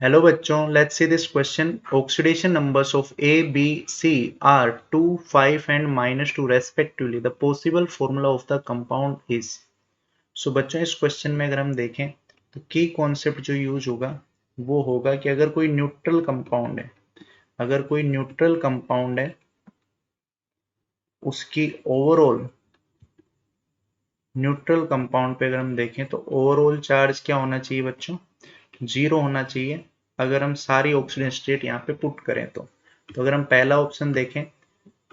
Hello बच्चों, let's see this question. Oxidation numbers of A, B, C are 2, 5 and -2 respectively. The possible formula of the compound is. So बच्चों इस question में अगर हम देखें तो की कॉन्सेप्ट जो यूज होगा वो होगा कि अगर कोई न्यूट्रल कंपाउंड है, उसकी ओवरऑल न्यूट्रल कंपाउंड पे अगर हम देखें तो ओवरऑल चार्ज क्या होना चाहिए बच्चों? जीरो होना चाहिए अगर हम सारी ऑक्सीजन स्टेट यहाँ पे पुट करें तो अगर हम पहला ऑप्शन देखें,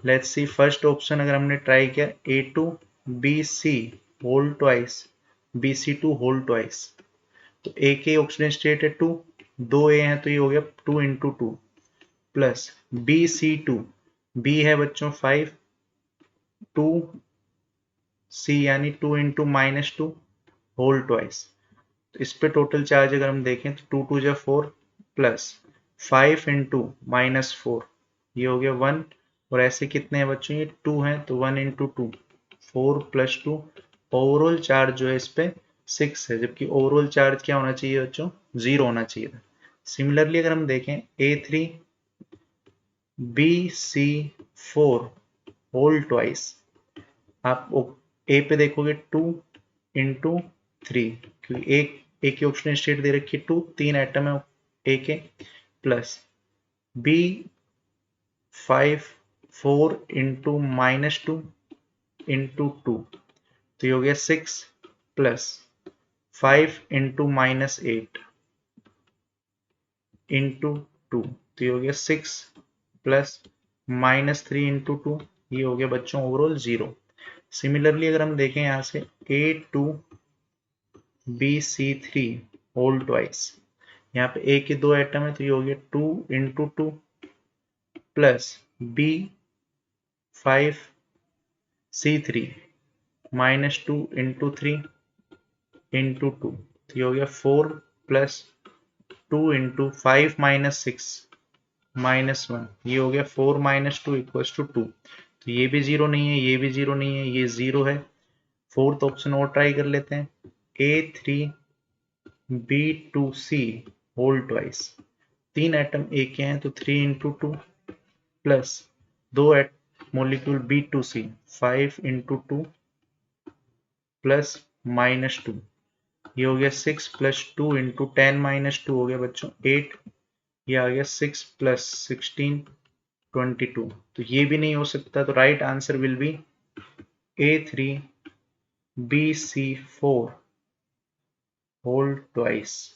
लेट्स सी फर्स्ट ऑप्शन अगर हमने ट्राई किया A2BC whole twice BC2 whole twice, तो ए के ऑक्सीजन स्टेट है 2, दो ए हैं तो ये हो गया 2 × 2 प्लस BC2, बी है बच्चों 5, 2C यानी 2 × -2 होल ट्वाइस। तो इस पे टोटल चार्ज अगर हम देखें तो 2 2 4 प्लस 5 × -4 ये हो गया 1, और ऐसे कितने हैं बच्चों? ये 2 हैं तो 1 × 2 4 + 2, ओवरऑल चार्ज जो है इस पे 6 है, जबकि ओवरऑल चार्ज क्या होना चाहिए बच्चों? 0 होना चाहिए था। सिमिलरली अगर हम देखें A3BC4 होल ट्वाइस, आप ए पे देखोगे 2 × 3, क्योंकि एक की ऑक्सीजन स्टेट दे रखी है 2, 3 एटम है ए के, प्लस B5 4 × -2 × 2, तो ये हो गया 6 प्लस 5 × -8 × 2, तो ये हो गया 6 प्लस -3 × 2, ये हो गया बच्चों ओवरऑल 0। सिमिलरली अगर हम देखें यहाँ से A2BC3 होल ट्वाइस, यहाँ पे ए के दो एटम है तो ये हो गया 2 × 2 प्लस B5C3 -2 × 3 × 2, तो ये हो गया 4 प्लस 2 × 5 - 6 -1, ये हो गया 4 - 2 = 2, तो ये भी जीरो नहीं है, ये भी जीरो नहीं है, ये जीरो है। फोर्थ ऑप्शन और ट्राई कर लेते हैं, A3B2C होल ट्वाइस, तीन एटम ए के हैं तो 3 × 2 प्लस दो मॉलिक्यूल B2C 5 × 2 प्लस -2, ये हो गया 6 प्लस 2 × 10 - 2 हो गया बच्चों 8, ये आ गया 6 प्लस 16 22, तो ये भी नहीं हो सकता, तो right answer will be A3BC4 whole twice,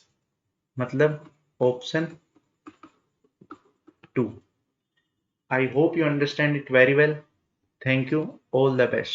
मतलब option 2। I hope you understand it very well. Thank you. All the best.